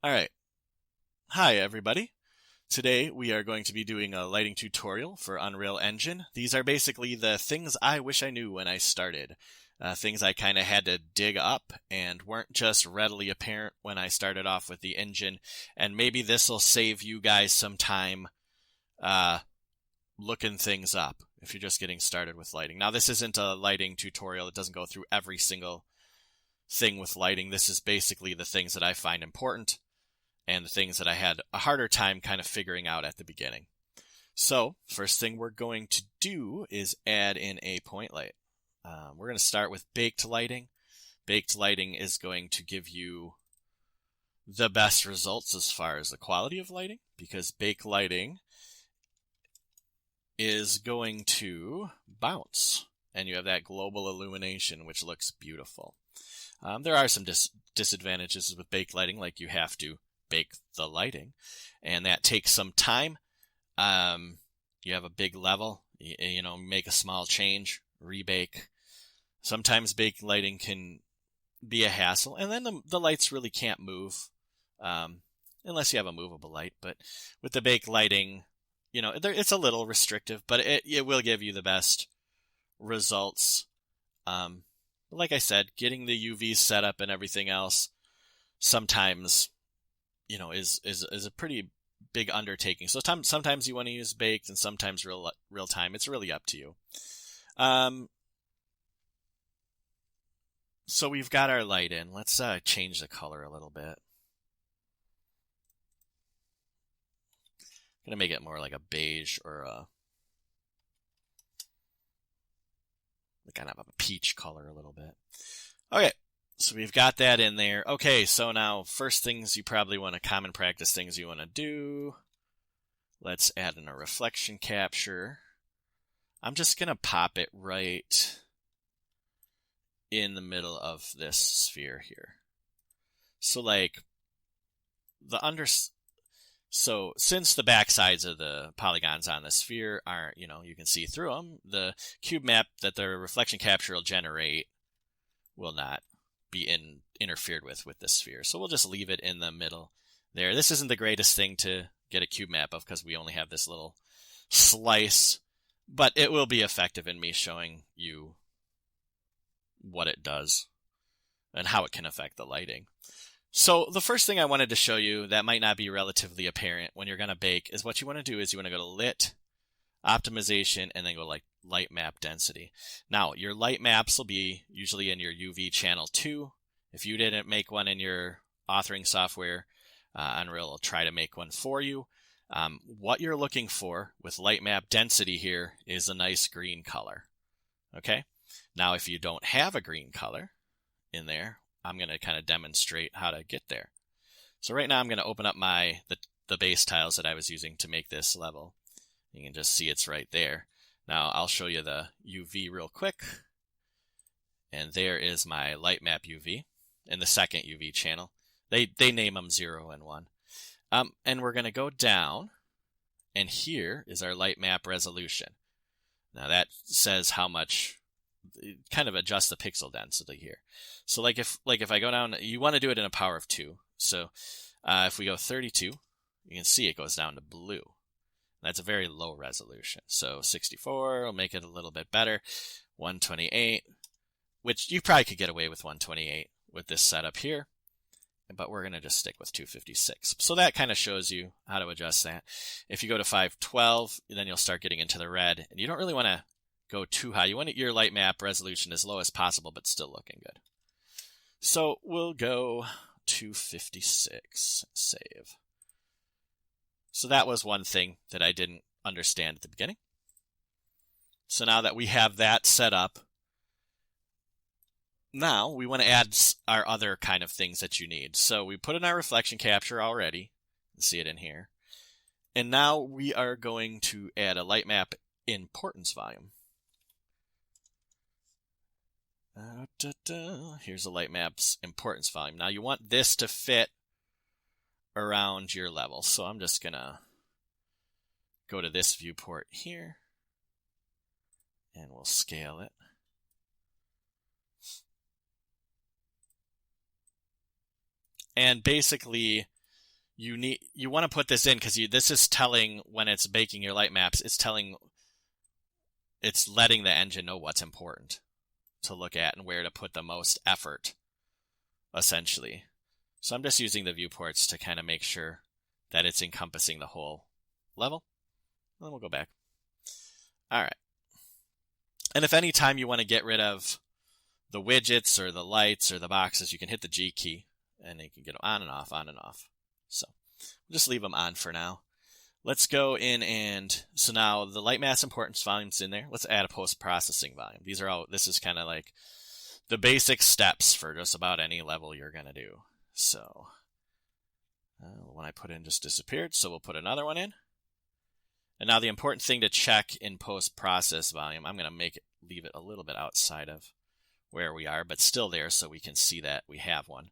All right. Hi, everybody. Today we are going to be doing a lighting tutorial for Unreal Engine. These are basically the things I wish I knew when I started. Things I kind of had to dig up and weren't just readily apparent when I started off with the engine. And maybe this will save you guys some time looking things up if you're just getting started with lighting. Now, this isn't a lighting tutorial. It doesn't go through every single thing with lighting. This is basically the things that I find important and the things that I had a harder time kind of figuring out at the beginning. So, first thing we're going to do is add in a point light. We're going to start with baked lighting. Baked lighting is going to give you the best results as far as the quality of lighting, because baked lighting is going to bounce, and you have that global illumination, which looks beautiful. There are some disadvantages with baked lighting, like you have to bake the lighting, and that takes some time. You have a big level, make a small change, rebake. Sometimes baked lighting can be a hassle, and then the lights really can't move unless you have a movable light. But with the baked lighting, it's a little restrictive, but it will give you the best results. Like I said, getting the UVs set up and everything else sometimes, is a pretty big undertaking. So sometimes you want to use baked and sometimes real time. It's really up to you. So we've got our light in. Let's change the color a little bit. I'm going to make it more like a beige or a kind of a peach color a little bit. Okay, so we've got that in there. Okay, so now first things you probably want to common practice things you want to do. Let's add in a reflection capture. I'm just going to pop it right in the middle of this sphere here. So So since the back sides of the polygons on the sphere aren't, you can see through them, the cube map that the reflection capture will generate will not be interfered with the sphere. So we'll just leave it in the middle there. This isn't the greatest thing to get a cube map of because we only have this little slice, but it will be effective in me showing you what it does and how it can affect the lighting. So the first thing I wanted to show you that might not be relatively apparent when you're going to bake is what you want to do is you want to go to Lit, Optimization, and then go like Light Map Density. Now, your light maps will be usually in your UV channel 2. If you didn't make one in your authoring software, Unreal will try to make one for you. What you're looking for with Light Map Density here is a nice green color. Okay? Now, if you don't have a green color in there, I'm going to kind of demonstrate how to get there. So right now I'm going to open up the base tiles that I was using to make this level. You can just see it's right there. Now I'll show you the UV real quick. And there is my light map UV in the second UV channel. They name them 0 and 1. And we're going to go down, and here is our light map resolution. Now that says how much, kind of adjust the pixel density here. So like if I go down, you want to do it in a power of 2. So if we go 32, you can see it goes down to blue. That's a very low resolution. So 64 will make it a little bit better. 128, which you probably could get away with 128 with this setup here, but we're going to just stick with 256. So that kind of shows you how to adjust that. If you go to 512, then you'll start getting into the red, and you don't really want to go too high. You want your light map resolution as low as possible, but still looking good. So we'll go 256, save. So that was one thing that I didn't understand at the beginning. So now that we have that set up, now we want to add our other kind of things that you need. So we put in our reflection capture already. You can see it in here. And now we are going to add a light map importance volume. Here's the light map's importance volume. Now you want this to fit around your level. So I'm just going to go to this viewport here, and we'll scale it. And basically, you want to put this in because this is telling, when it's baking your light maps, it's letting the engine know what's important to look at and where to put the most effort, essentially. So I'm just using the viewports to kind of make sure that it's encompassing the whole level. And then we'll go back. All right. And if any time you want to get rid of the widgets or the lights or the boxes, you can hit the G key and you can get them on and off, on and off. So we'll just leave them on for now. Let's go in and, so now the light mass importance volume's in there. Let's add a post-processing volume. This is kind of like the basic steps for just about any level you're going to do. So when I put in just disappeared, so we'll put another one in. And now the important thing to check in post-process volume, I'm going to leave it a little bit outside of where we are, but still there so we can see that we have one.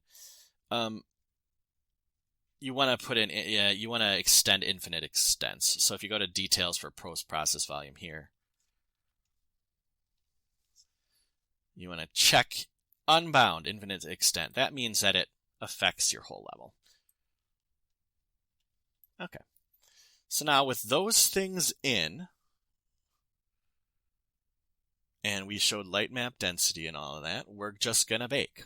You want to extend infinite extents. So if you go to details for post-process volume here, you want to check unbound infinite extent. That means that it affects your whole level. Okay. So now with those things in, and we showed light map density and all of that, we're just going to bake.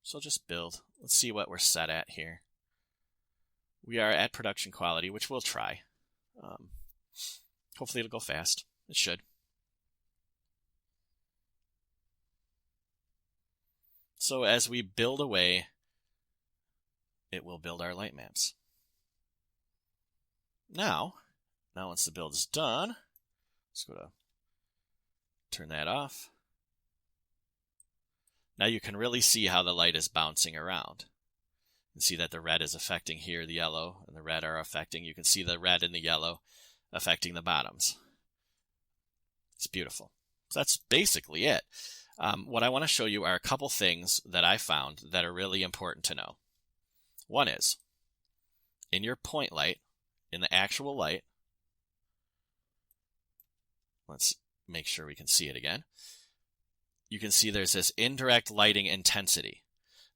So just build. Let's see what we're set at here. We are at production quality, which we'll try. Hopefully it'll go fast. It should. So as we build away, it will build our light maps. Now once the build is done, let's go to turn that off. Now you can really see how the light is bouncing around. You can see that the red is affecting here, the yellow, and the red are affecting. You can see the red and the yellow affecting the bottoms. It's beautiful. So that's basically it. What I want to show you are a couple things that I found that are really important to know. One is, in your point light, in the actual light, let's make sure we can see it again. You can see there's this indirect lighting intensity.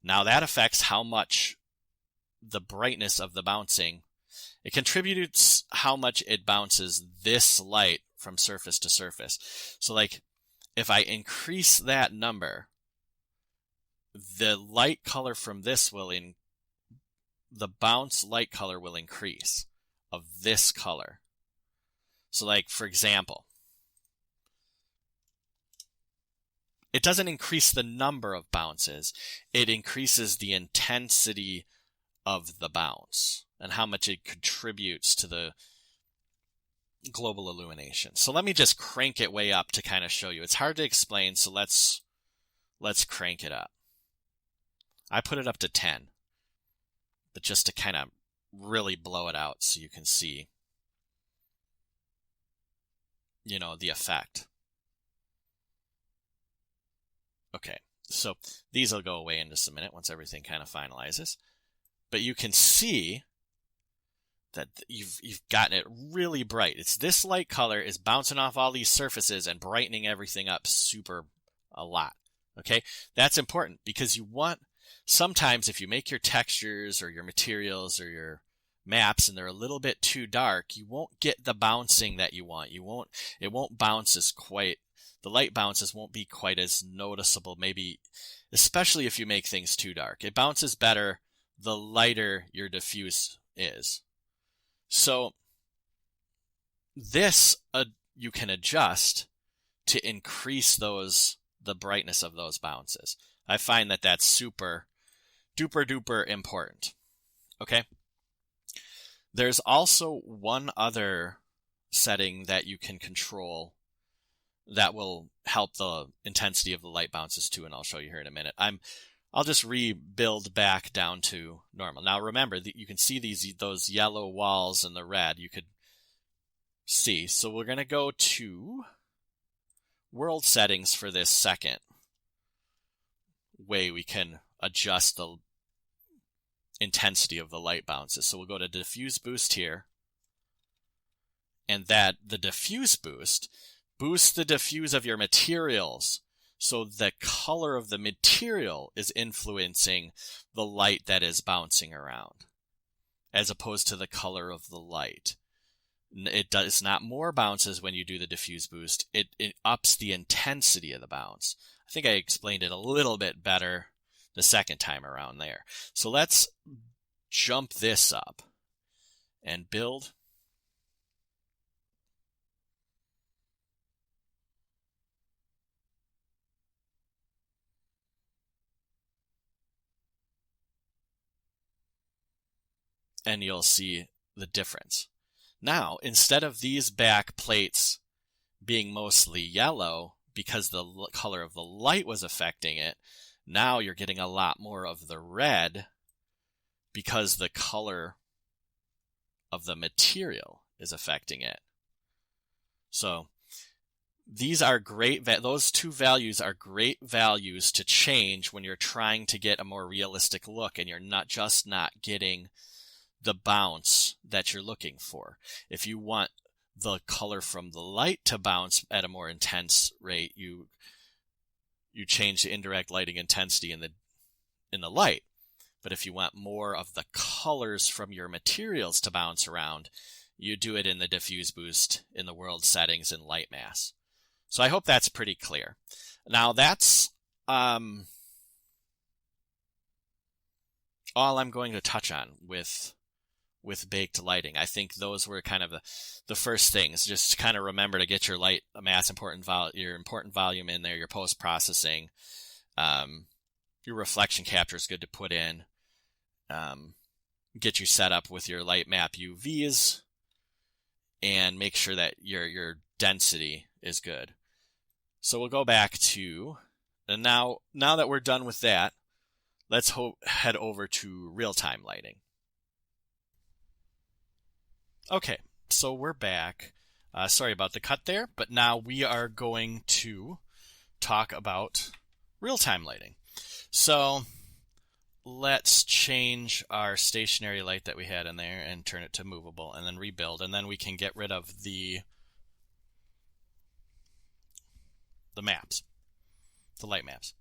Now that affects how much the brightness of the bouncing, it contributes how much it bounces this light from surface to surface. So like if I increase that number, the light color from this the bounce light color will increase of this color. So like, for example, it doesn't increase the number of bounces, it increases the intensity of the bounce and how much it contributes to the global illumination. So let me just crank it way up to kind of show you. It's hard to explain, so let's crank it up. I put it up to 10, but just to kind of really blow it out so you can see, the effect. Okay, so these will go away in just a minute once everything kind of finalizes. But you can see that you've gotten it really bright. It's this light color is bouncing off all these surfaces and brightening everything up a lot. Okay, that's important because sometimes if you make your textures or your materials or your maps and they're a little bit too dark, you won't get the bouncing that you want. It won't bounce the light bounces won't be quite as noticeable, maybe, especially if you make things too dark. It bounces better the lighter your diffuse is. So this you can adjust to increase the brightness of those bounces. I find that that's super duper duper important. Okay. There's also one other setting that you can control that will help the intensity of the light bounces too, and I'll show you here in a minute. I'll just rebuild back down to normal. Now remember, you can see those yellow walls and the red. You could see. So we're going to go to world settings for this second way we can adjust the intensity of the light bounces. So we'll go to diffuse boost here, and the diffuse boosts the diffuse of your materials. So the color of the material is influencing the light that is bouncing around. as opposed to the color of the light. It does not more bounces when you do the diffuse boost. It ups the intensity of the bounce. I think I explained it a little bit better the second time around there. So let's jump this up and build. And you'll see the difference. Now, instead of these back plates being mostly yellow because the color of the light was affecting it, now you're getting a lot more of the red because the color of the material is affecting it. So these are great, those two values are great values to change when you're trying to get a more realistic look and you're not getting the bounce that you're looking for. If you want the color from the light to bounce at a more intense rate, you change the indirect lighting intensity in the light. But if you want more of the colors from your materials to bounce around, you do it in the diffuse boost in the world settings in light mass. So I hope that's pretty clear. Now that's all I'm going to touch on with baked lighting. I think those were kind of the first things. Just to kind of remember to get your light mass your important volume in there, your post-processing. Your reflection capture is good to put in. Get you set up with your light map UVs and make sure that your density is good. So we'll go back to, and now that we're done with that, let's head over to real-time lighting. Okay, so we're back. Sorry about the cut there, but now we are going to talk about real-time lighting. So let's change our stationary light that we had in there and turn it to movable and then rebuild, and then we can get rid of the maps, the light maps.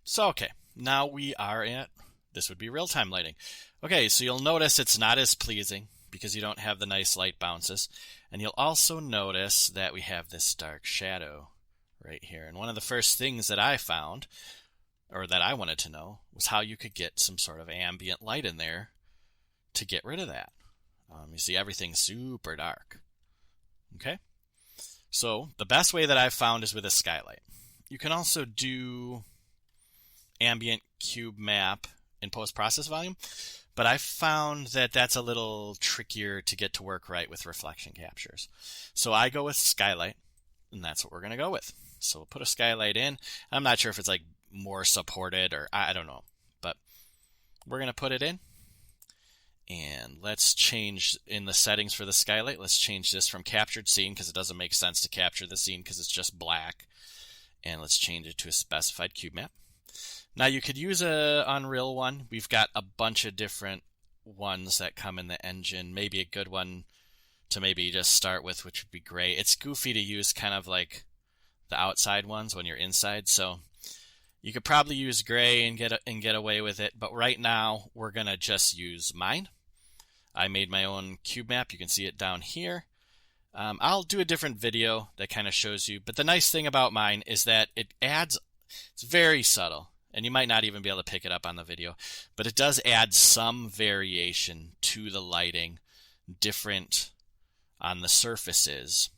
So, okay, now we are at, this would be real-time lighting. Okay, so you'll notice it's not as pleasing because you don't have the nice light bounces. And you'll also notice that we have this dark shadow right here. And one of the first things that I found, or that I wanted to know, was how you could get some sort of ambient light in there to get rid of that. You see everything's super dark. Okay? So the best way that I've found is with a skylight. You can also do ambient cube map in post-process volume, but I found that that's a little trickier to get to work right with reflection captures. So I go with skylight, and that's what we're going to go with. So we'll put a skylight in. I'm not sure if it's like more supported or I don't know, but we're going to put it in. And let's change in the settings for the skylight. Let's change this from captured scene because it doesn't make sense to capture the scene because it's just black. And let's change it to a specified cube map. Now you could use a Unreal one. We've got a bunch of different ones that come in the engine. Maybe a good one to maybe just start with, which would be gray. It's goofy to use kind of like the outside ones when you're inside. So you could probably use gray and get away with it. But right now we're gonna just use mine. I made my own cube map. You can see it down here. I'll do a different video that kind of shows you. But the nice thing about mine is that it's very subtle. And you might not even be able to pick it up on the video. But it does add some variation to the lighting, different on the surfaces,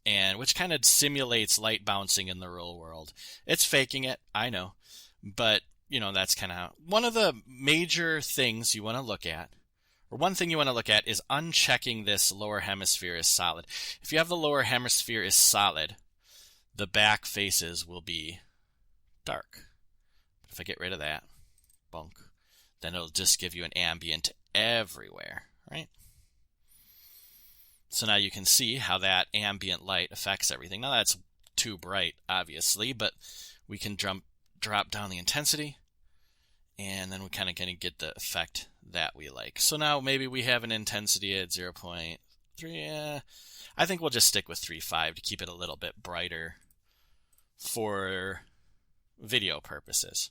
and which kind of simulates light bouncing in the real world. It's faking it, I know. But, that's kind of one of the major things you want to look at. Or one thing you want to look at is unchecking this lower hemisphere is solid. If you have the lower hemisphere is solid, the back faces will be dark. But if I get rid of that, bunk, then it'll just give you an ambient everywhere, right? So now you can see how that ambient light affects everything. Now that's too bright, obviously, but we can drop down the intensity, and then we're kind of going to get the effect that we like. So now maybe we have an intensity at 0.3. I think we'll just stick with 3.5 to keep it a little bit brighter for video purposes.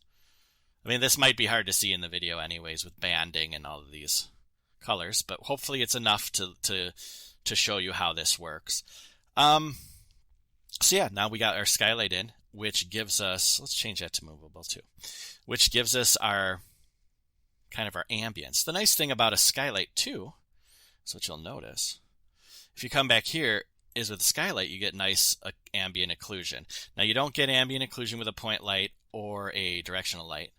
mean, this might be hard to see in the video anyways with banding and all of these colors, but hopefully it's enough to show you how this works. So yeah, now we got our skylight in, which gives us, let's change that to movable too, which gives us our kind of our ambience. The nice thing about a skylight too, is what you'll notice, if you come back here, is with the skylight you get nice ambient occlusion. Now you don't get ambient occlusion with a point light or a directional light,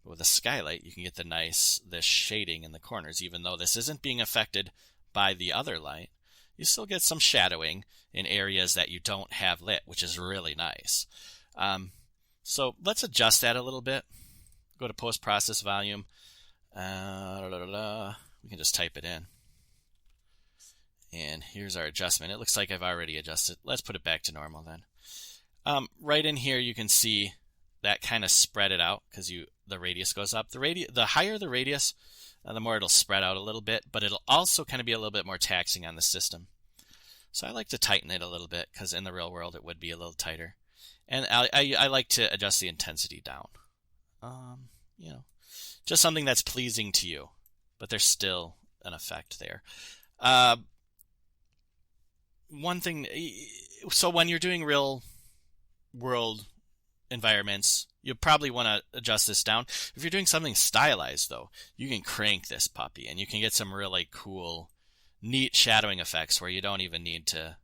but with a skylight you can get this shading in the corners. Even though this isn't being affected by the other light, you still get some shadowing in areas that you don't have lit, which is really nice. So let's adjust that a little bit. Go to post-process volume. We can just type it in. And here's our adjustment. It looks like I've already adjusted. Let's put it back to normal then. Right in here you can see that kind of spread it out because the radius goes up. The higher the radius, the more it'll spread out a little bit, but it'll also kind of be a little bit more taxing on the system. So I like to tighten it a little bit because in the real world it would be a little tighter. And I like to adjust the intensity down. Just something that's pleasing to you, but there's still an effect there. One thing, so when you're doing real world environments, you probably want to adjust this down. If you're doing something stylized though, you can crank this puppy and you can get some really cool, neat shadowing effects where you don't even need to,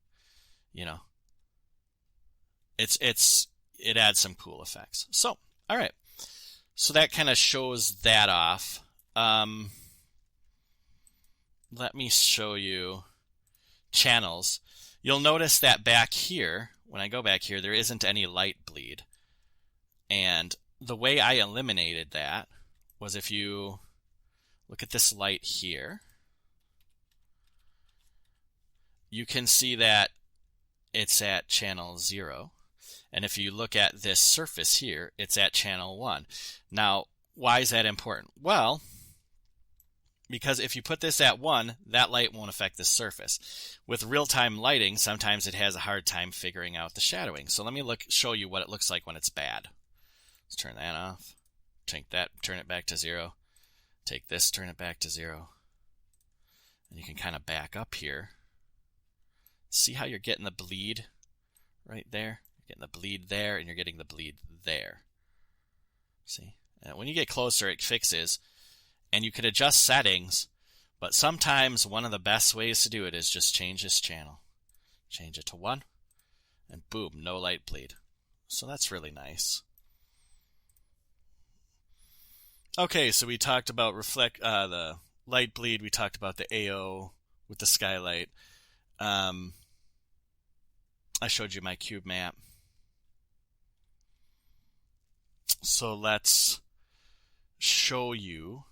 it adds some cool effects. So, all right. So that kind of shows that off. Let me show you channels. You'll notice that back here, when I go back here, there isn't any light bleed. And the way I eliminated that was if you look at this light here, you can see that it's at channel 0. And if you look at this surface here, it's at channel 1. Now, why is that important? Well, because if you put this at 1, that light won't affect the surface. With real-time lighting, sometimes it has a hard time figuring out the shadowing. So let me show you what it looks like when it's bad. Let's turn that off. Take that, turn it back to 0. Take this, turn it back to 0. And you can kind of back up here. See how you're getting the bleed right there? You're getting the bleed there, and you're getting the bleed there. See? And when you get closer, it fixes. And you could adjust settings, but sometimes one of the best ways to do it is just change this channel. Change it to 1, and boom, no light bleed. So that's really nice. Okay, so we talked about the light bleed. We talked about the AO with the skylight. I showed you my cube map. So let's show you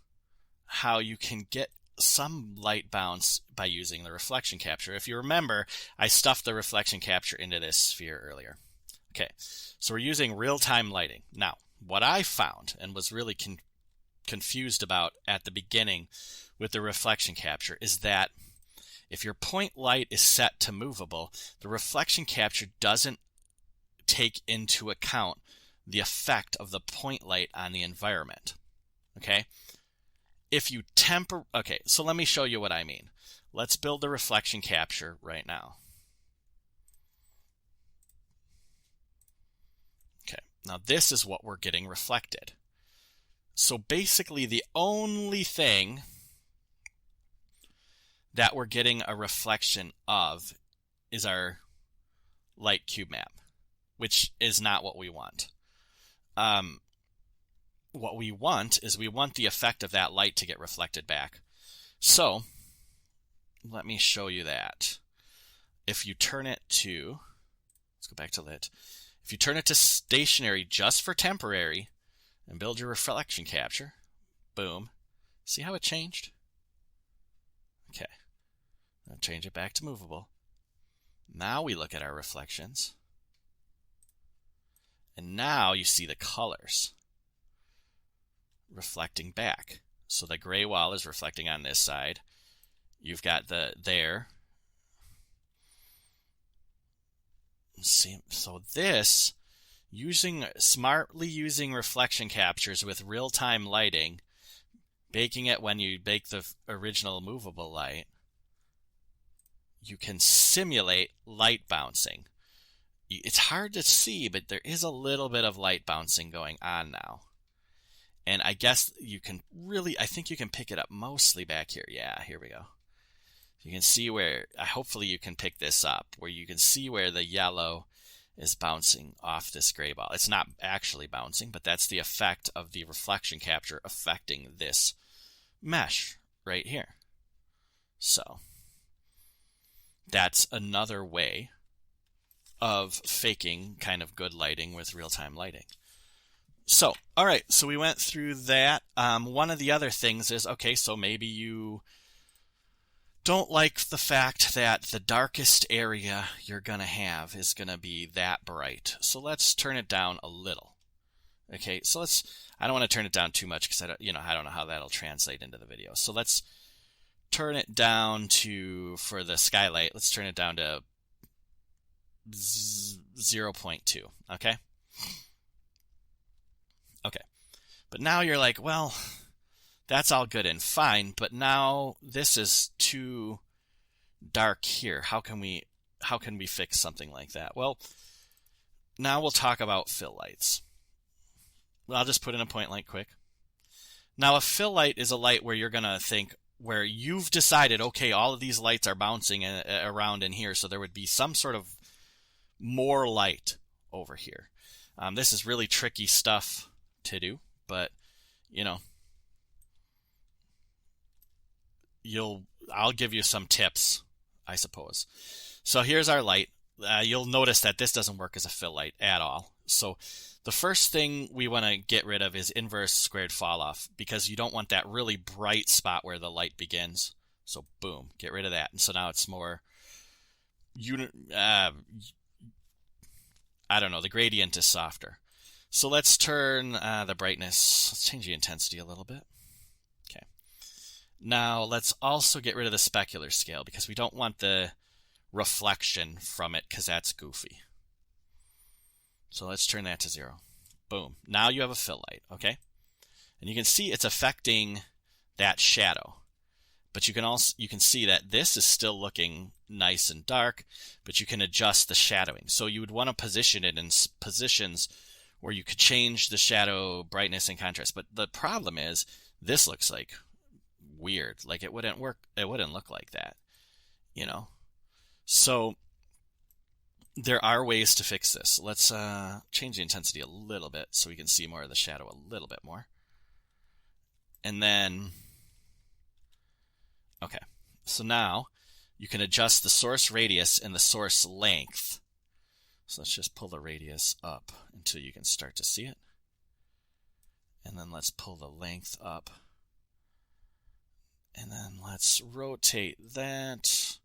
how you can get some light bounce by using the reflection capture. If you remember, I stuffed the reflection capture into this sphere earlier. Okay, so we're using real-time lighting. Now, what I found and was really confused about at the beginning with the reflection capture is that if your point light is set to movable, the reflection capture doesn't take into account the effect of the point light on the environment. Okay? If you okay, so let me show you what I mean. Let's build the reflection capture right now. Okay, now this is what we're getting reflected. So basically the only thing that we're getting a reflection of is our light cube map, which is not what we want. What we want is we want the effect of that light to get reflected back. So let me show you that. If you turn it to, let's go back to lit. If you turn it to stationary just for temporary and build your reflection capture, boom. See how it changed? Okay. I'll change it back to movable. Now we look at our reflections. And now you see the colors reflecting back. So the gray wall is reflecting on this side. You've got there. See, so this Smartly using reflection captures with real-time lighting, baking it when you bake the original movable light, you can simulate light bouncing. It's hard to see, but there is a little bit of light bouncing going on now. And I guess you can I think you can pick it up mostly back here. Yeah, here we go. You can see where, hopefully you can pick this up, where you can see where the yellow is bouncing off this gray ball. It's not actually bouncing, but that's the effect of the reflection capture affecting this mesh right here. So that's another way of faking kind of good lighting with real-time lighting. So, all right, so we went through that. One of the other things is, okay, so maybe you don't like the fact that the darkest area you're going to have is going to be that bright. So let's turn it down a little. Okay, so I don't want to turn it down too much because I don't know how that'll translate into the video. So let's turn it down for the skylight, let's turn it down to 0.2, okay? Okay, but now you're like, well, that's all good and fine, but now this is too dark here. How can we fix something like that? Well, now we'll talk about fill lights. I'll just put in a point light quick. Now a fill light is a light where you're gonna think, where you've decided, okay, all of these lights are bouncing around in here, so there would be some sort of more light over here. This is really tricky stuff to do, but I'll give you some tips, I suppose. So here's our light. You'll notice that this doesn't work as a fill light at all. So the first thing we want to get rid of is inverse squared fall off, because you don't want that really bright spot where the light begins. So boom, get rid of that. And so now it's more I don't know, the gradient is softer. So let's turn the brightness, let's change the intensity a little bit. Okay. Now let's also get rid of the specular scale, because we don't want the reflection from it, because that's goofy. So let's turn that to 0. Boom. Now you have a fill light, okay? And you can see it's affecting that shadow. But you can see that this is still looking nice and dark, but you can adjust the shadowing. So you would want to position it in positions where you could change the shadow brightness and contrast. But the problem is this looks like weird. Like it wouldn't work. It wouldn't look like that, So there are ways to fix this. Let's change the intensity a little bit so we can see more of the shadow a little bit more. And then, okay, so now you can adjust the source radius and the source length. So let's just pull the radius up until you can start to see it. And then let's pull the length up. And then let's rotate that.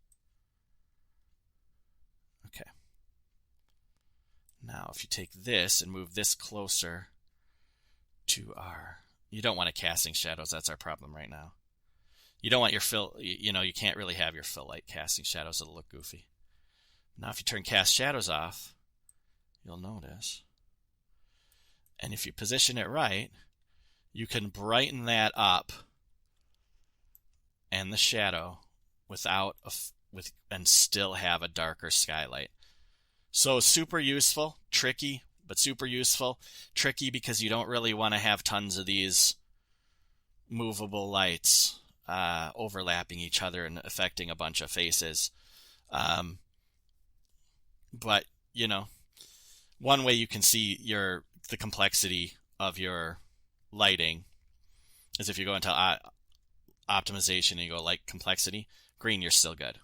Okay. Now, if you take this and move this closer to you don't want casting shadows. That's our problem right now. You don't want your fill, you can't really have your fill light casting shadows. It'll look goofy. Now, if you turn cast shadows off, you'll notice. And if you position it right, you can brighten that up and the shadow and still have a darker skylight. So super useful, tricky, but super useful. Tricky because you don't really want to have tons of these movable lights overlapping each other and affecting a bunch of faces. But, one way you can see the complexity of your lighting is if you go into optimization and you go light complexity, green, you're still good.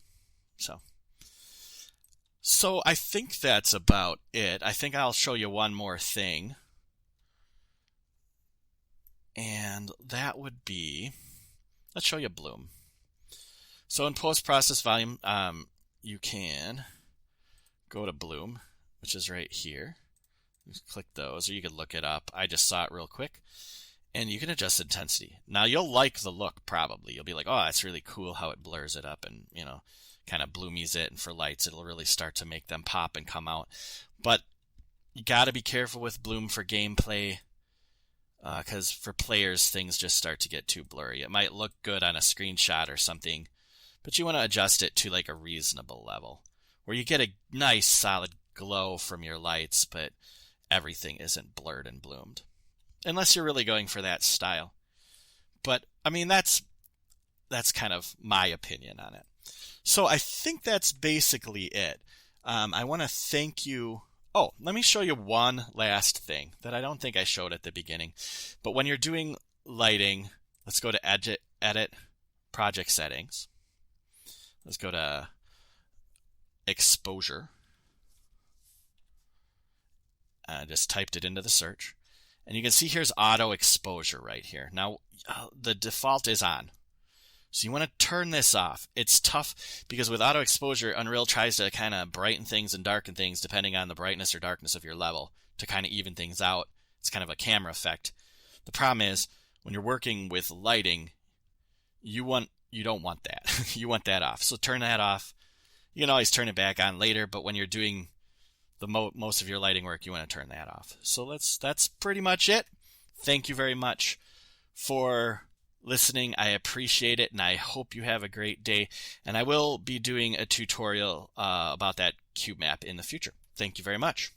So I think that's about it. I think I'll show you one more thing. And that would be, let's show you bloom. So in post-process volume, you can go to bloom, which is right here. Just click those, or you can look it up. I just saw it real quick. And you can adjust intensity. Now, you'll like the look, probably. You'll be like, oh, that's really cool how it blurs it up and, kind of bloomies it. And for lights, it'll really start to make them pop and come out. But You got to be careful with bloom for gameplay, because for players, things just start to get too blurry. It might look good on a screenshot or something, but you want to adjust it to like a reasonable level where you get a nice solid glow from your lights, but everything isn't blurred and bloomed, unless you're really going for that style. But I mean, that's kind of my opinion on it. So I think that's basically it. I want to thank you. Oh, let me show you one last thing that I don't think I showed at the beginning. But when you're doing lighting, let's go to Edit, Project Settings. Let's go to Exposure. Just typed it into the search. And you can see here's Auto Exposure right here. Now, the default is on. So you want to turn this off. It's tough because with auto exposure, Unreal tries to kind of brighten things and darken things depending on the brightness or darkness of your level to kind of even things out. It's kind of a camera effect. The problem is when you're working with lighting, you don't want that. You want that off. So turn that off. You can always turn it back on later, but when you're doing the most of your lighting work, you want to turn that off. So that's pretty much it. Thank you very much for listening. I appreciate it, and I hope you have a great day. And I will be doing a tutorial about that cube map in the future. Thank you very much.